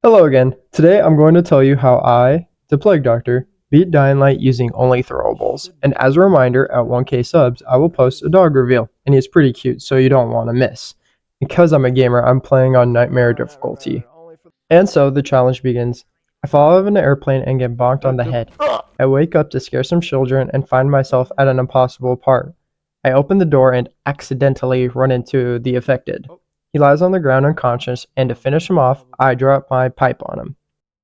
Hello again. Today I'm going to tell you how I, the Plague Doctor, beat Dying Light using only throwables. And as a reminder, at 1K subs, I will post a dog reveal, and he's pretty cute, so you don't want to miss. Because I'm a gamer, I'm playing on Nightmare difficulty. And so the challenge begins. I fall out of an airplane and get bonked on the head. I wake up to scare some children and find myself at an impossible part. I open the door and accidentally run into the affected. He lies on the ground unconscious, and to finish him off, I drop my pipe on him.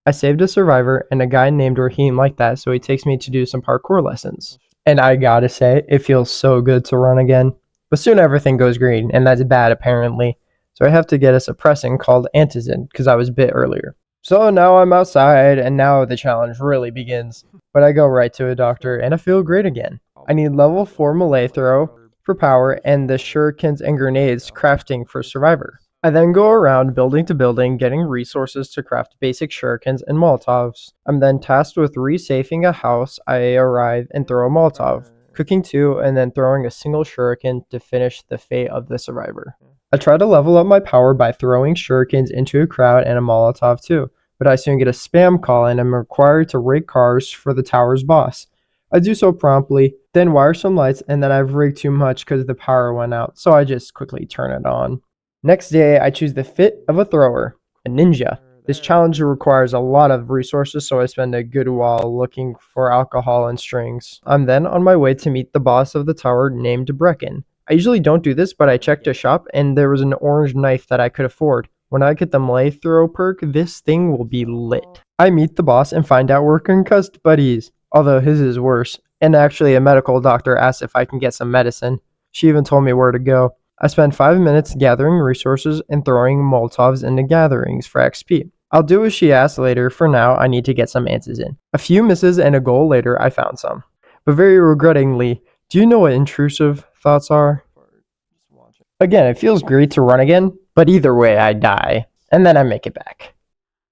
I saved a survivor and a guy named Raheem liked that, so he takes me to do some parkour lessons. And I gotta say, it feels so good to run again. But soon everything goes green, and that's bad apparently. So I have to get a suppressant called antizin, because I was bit earlier. So now I'm outside, and now the challenge really begins. But I go right to a doctor, and I feel great again. I need level 4 melee throw for power and the shurikens and grenades crafting for survivor. I then go around building to building, getting resources to craft basic shurikens and molotovs. I'm then tasked with resafing a house. I arrive and throw a molotov, cooking two, and then throwing a single shuriken to finish the fate of the survivor. I try to level up my power by throwing shurikens into a crowd and a molotov too, but I soon get a spam call and am required to rig cars for the tower's boss. I do so promptly, then wire some lights, and then I've rigged too much because the power went out, so I just quickly turn it on. Next day, I choose the fit of a thrower, a ninja. This challenge requires a lot of resources, so I spend a good while looking for alcohol and strings. I'm then on my way to meet the boss of the tower named Brecken. I usually don't do this, but I checked a shop and there was an orange knife that I could afford. When I get the melee throw perk, this thing will be lit. I meet the boss and find out we're concussed buddies, although his is worse. And actually, a medical doctor asked if I can get some medicine. She even told me where to go. I spend 5 minutes gathering resources and throwing Molotovs into gatherings for XP. I'll do as she asked later. For now, I need to get some antizin. A few misses and a goal later, I found some. But very regrettingly, do you know what intrusive thoughts are? Again, it feels great to run again, but either way, I die. And then I make it back.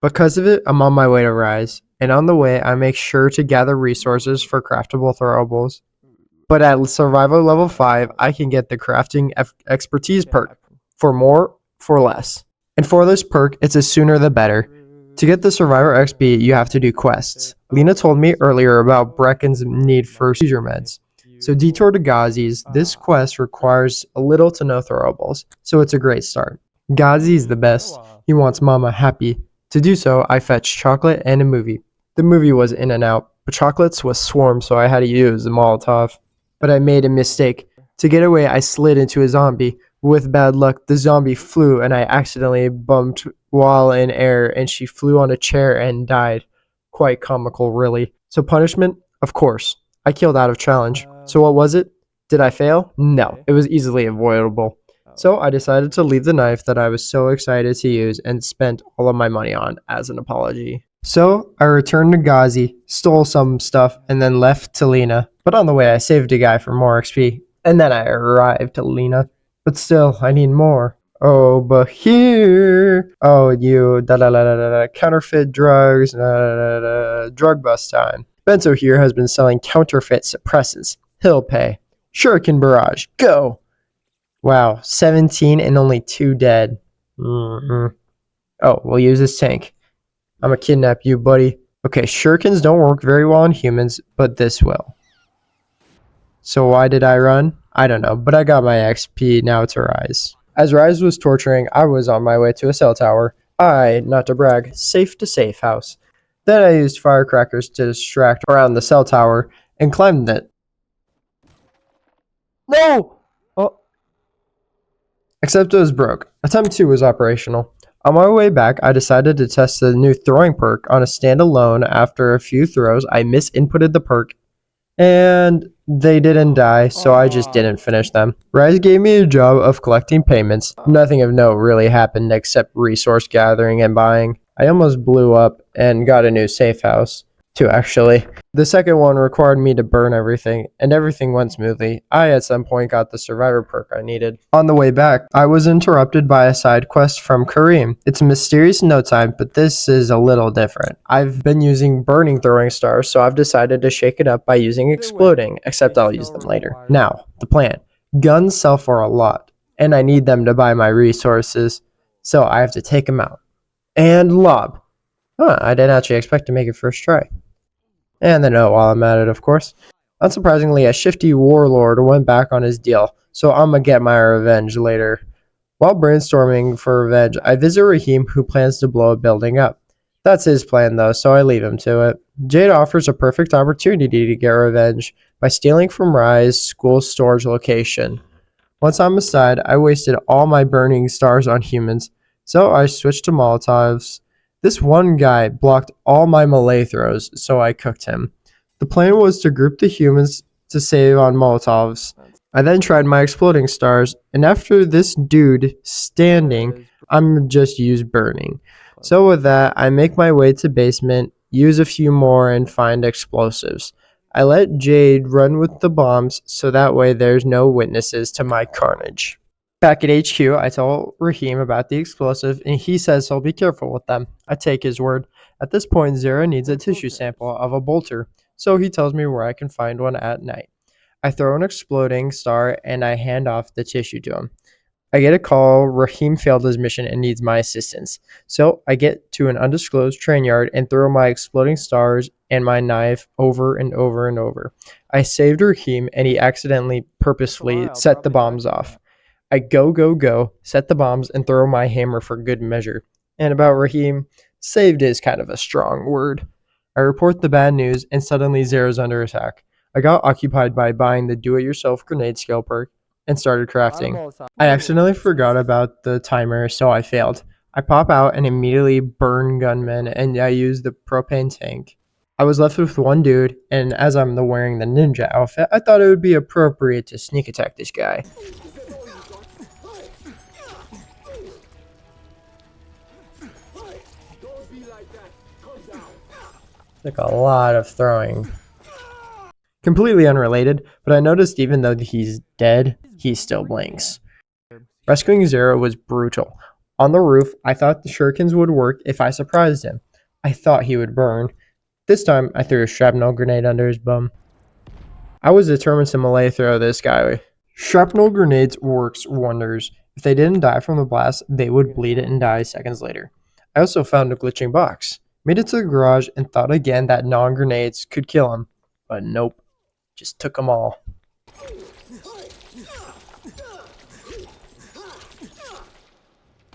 Because of it, I'm on my way to Rise. And on the way, I make sure to gather resources for craftable throwables. But at survival level 5, I can get the crafting expertise perk. For more, for less. And for this perk, it's the sooner the better. To get the survivor XP, you have to do quests. Lena told me earlier about Brecken's need for seizure meds. So Detour to Ghazi's, this quest requires a little to no throwables, so it's a great start. Ghazi's the best. He wants Mama happy. To do so, I fetched chocolate and a movie. The movie was in and out, but chocolates was swarmed, so I had to use the Molotov. But I made a mistake. To get away, I slid into a zombie. With bad luck, the zombie flew, and I accidentally bumped while in air, and she flew on a chair and died. Quite comical, really. So punishment? Of course. I killed out of challenge. So what was it? Did I fail? No, it was easily avoidable. So I decided to leave the knife that I was so excited to use and spent all of my money on as an apology. So I returned to Ghazi, stole some stuff, and then left to Lena. But on the way, I saved a guy for more XP. And then I arrived to Lena. But still, I need more. Oh, but here. Oh, you. Da da da da da. Counterfeit drugs. Da da da da. Drug bust time. Bento here has been selling counterfeit suppressants. He'll pay. Shuriken Barrage. Go. Wow, 17 and only 2 dead. Oh, we'll use this tank. I'ma kidnap you, buddy. Okay, shurikens don't work very well on humans, but this will. So why did I run? I don't know, but I got my XP now to Rise. As Rise was torturing, I was on my way to a cell tower. Not to brag, safe to safe house. Then I used firecrackers to distract around the cell tower and climbed it. No! Oh. Except it was broke. Attempt 2 was operational. On my way back, I decided to test the new throwing perk on a standalone. After a few throws, I misinputted the perk, and they didn't die, so I just didn't finish them. Rise gave me a job of collecting payments. Nothing of note really happened except resource gathering and buying. I almost blew up and got a new safe house. 2 actually. The second one required me to burn everything, and everything went smoothly. I at some point got the survivor perk I needed. On the way back, I was interrupted by a side quest from Kareem. It's a mysterious note time, but this is a little different. I've been using burning throwing stars, so I've decided to shake it up by using exploding, except I'll use them later. Now, the plan. Guns sell for a lot, and I need them to buy my resources, so I have to take them out. And lob. I didn't actually expect to make it first try. And the note while I'm at it, of course. Unsurprisingly, a shifty warlord went back on his deal, so I'm gonna get my revenge later. While brainstorming for revenge, I visit Raheem, who plans to blow a building up. That's his plan, though, so I leave him to it. Jade offers a perfect opportunity to get revenge by stealing from Rye's school storage location. Once I'm aside, I wasted all my burning stars on humans, so I switched to Molotovs. This one guy blocked all my melee throws, so I cooked him. The plan was to group the humans to save on Molotovs. I then tried my exploding stars, and after this dude standing, I'm just use burning. So with that, I make my way to basement, use a few more, and find explosives. I let Jade run with the bombs so that way there's no witnesses to my carnage. Back at HQ, I tell Raheem about the explosive and he says he'll be careful with them. I take his word. At this point, Zara needs a tissue sample of a bolter, so he tells me where I can find one at night. I throw an exploding star and I hand off the tissue to him. I get a call. Raheem failed his mission and needs my assistance. So I get to an undisclosed train yard and throw my exploding stars and my knife over and over and over. I saved Raheem and he accidentally purposefully set the bombs off. I go, set the bombs and throw my hammer for good measure. And about Raheem, saved is kind of a strong word. I report the bad news and suddenly Zara's under attack. I got occupied by buying the do-it-yourself grenade skill perk and started crafting. I accidentally forgot about the timer, so I failed. I pop out and immediately burn gunmen, and I use the propane tank. I was left with one dude, and as I'm wearing the ninja outfit, I thought it would be appropriate to sneak attack this guy. Took a lot of throwing. Completely unrelated, but I noticed even though he's dead, he still blinks. Rescuing Zero was brutal. On the roof, I thought the shurikens would work if I surprised him. I thought he would burn. This time, I threw a shrapnel grenade under his bum. I was determined to melee throw this guy. Shrapnel grenades works wonders. If they didn't die from the blast, they would bleed and die seconds later. I also found a glitching box. Made it to the garage and thought again that non-grenades could kill him. But nope. Just took them all.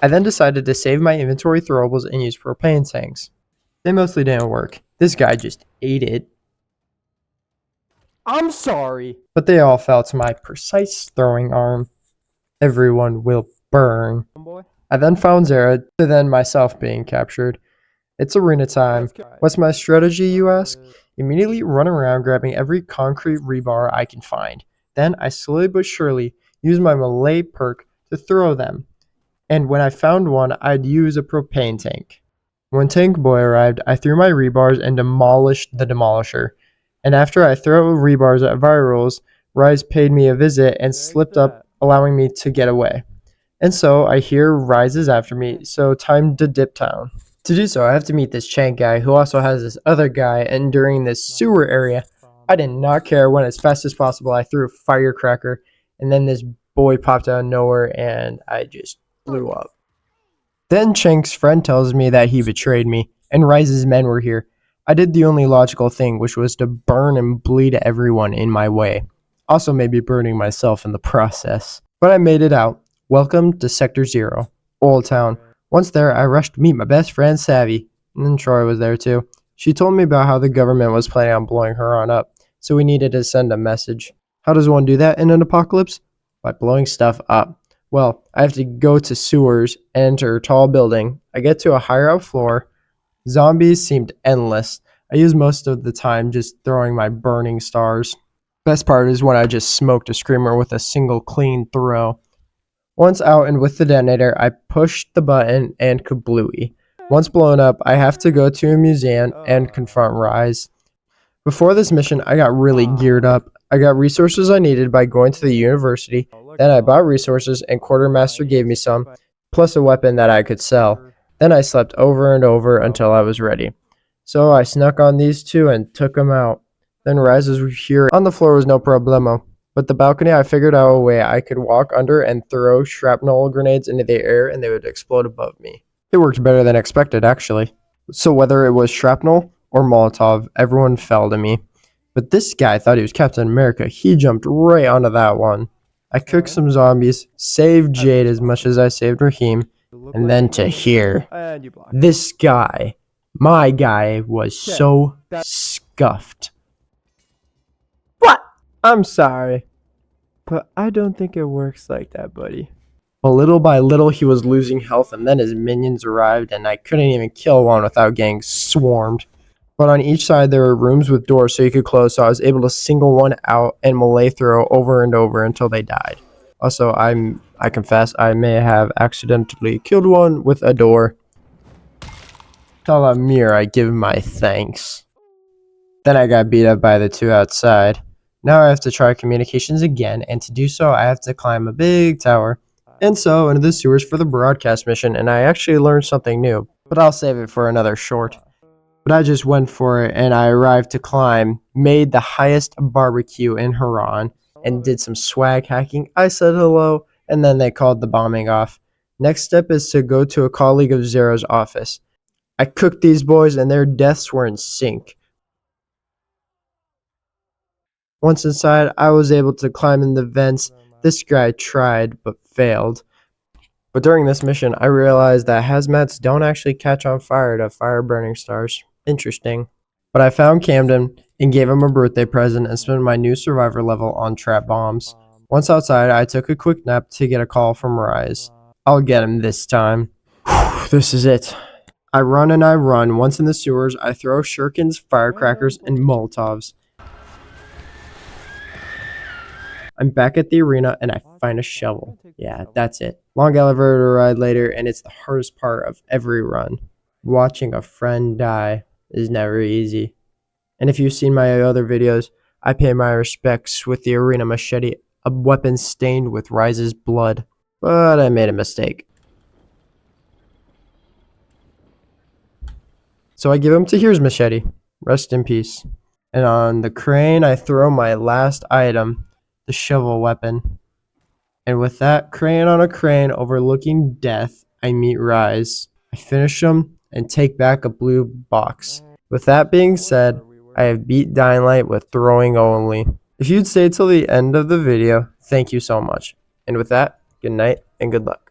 I then decided to save my inventory throwables and use propane tanks. They mostly didn't work. This guy just ate it. I'm sorry. But they all fell to my precise throwing arm. Everyone will burn. I then found Zara, to then myself being captured. It's arena time. What's my strategy, you ask? Immediately run around grabbing every concrete rebar I can find. Then I slowly but surely use my melee perk to throw them. And when I found one, I'd use a propane tank. When Tank Boy arrived, I threw my rebars and demolished the demolisher. And after I throw rebars at virals, Rise paid me a visit and slipped up, allowing me to get away. And so I hear Rise is after me, so time to dip town. To do so, I have to meet this Chank guy who also has this other guy, and during this sewer area, I did not care when as fast as possible I threw a firecracker, and then this boy popped out of nowhere and I just blew up. Then Chank's friend tells me that he betrayed me, and Rise's men were here. I did the only logical thing, which was to burn and bleed everyone in my way. Also maybe burning myself in the process. But I made it out. Welcome to Sector 0, Old Town. Once there, I rushed to meet my best friend, Savvy, and Troy was there too. She told me about how the government was planning on blowing her on up, so we needed to send a message. How does one do that in an apocalypse? By blowing stuff up. Well, I have to go to sewers, enter a tall building. I get to a higher up floor. Zombies seemed endless. I used most of the time just throwing my burning stars. Best part is when I just smoked a screamer with a single clean throw. Once out and with the detonator, I pushed the button and kablooey. Once blown up, I have to go to a museum and confront Rise. Before this mission, I got really geared up. I got resources I needed by going to the university. Then I bought resources and Quartermaster gave me some, plus a weapon that I could sell. Then I slept over and over until I was ready. So I snuck on these two and took them out. Then Rise was here. On the floor was no problemo. But the balcony, I figured out a way I could walk under and throw shrapnel grenades into the air and they would explode above me. It worked better than expected, actually. So whether it was shrapnel or Molotov, everyone fell to me. But this guy thought he was Captain America. He jumped right onto that one. I cooked some zombies, saved Jade as much as I saved Raheem, and then to here. This guy, my guy, was so scuffed. What? I'm sorry, but I don't think it works like that, buddy. But little by little, he was losing health, and then his minions arrived, and I couldn't even kill one without getting swarmed. But on each side, there were rooms with doors so you could close, so I was able to single one out and melee throw over and over until they died. Also, I confess, I may have accidentally killed one with a door. Tell Amir I give my thanks. Then I got beat up by the two outside. Now I have to try communications again, and to do so, I have to climb a big tower. And so into the sewers for the broadcast mission, and I actually learned something new, but I'll save it for another short. But I just went for it, and I arrived to climb, made the highest barbecue in Haran, and did some swag hacking. I said hello, and then they called the bombing off. Next step is to go to a colleague of Zero's office. I cooked these boys, and their deaths were in sync. Once inside, I was able to climb in the vents. This guy tried, but failed. But during this mission, I realized that hazmats don't actually catch on fire to fire burning stars. Interesting. But I found Camden and gave him a birthday present and spent my new survivor level on trap bombs. Once outside, I took a quick nap to get a call from Rise. I'll get him this time. This is it. I run and I run. Once in the sewers, I throw shurikens, firecrackers, and Molotovs. I'm back at the arena and I find a shovel. Yeah, that's it. Long elevator ride later, and it's the hardest part of every run. Watching a friend die is never easy. And if you've seen my other videos, I pay my respects with the arena machete, a weapon stained with Rise's blood. But I made a mistake. So I give him Tahir's machete. Rest in peace. And on the crane, I throw my last item, the shovel weapon. And with that, crane on a crane overlooking death, I meet Rise. I finish him and take back a blue box. With that being said, I have beat Dying Light with throwing only. If you'd stay till the end of the video, thank you so much. And with that, good night and good luck.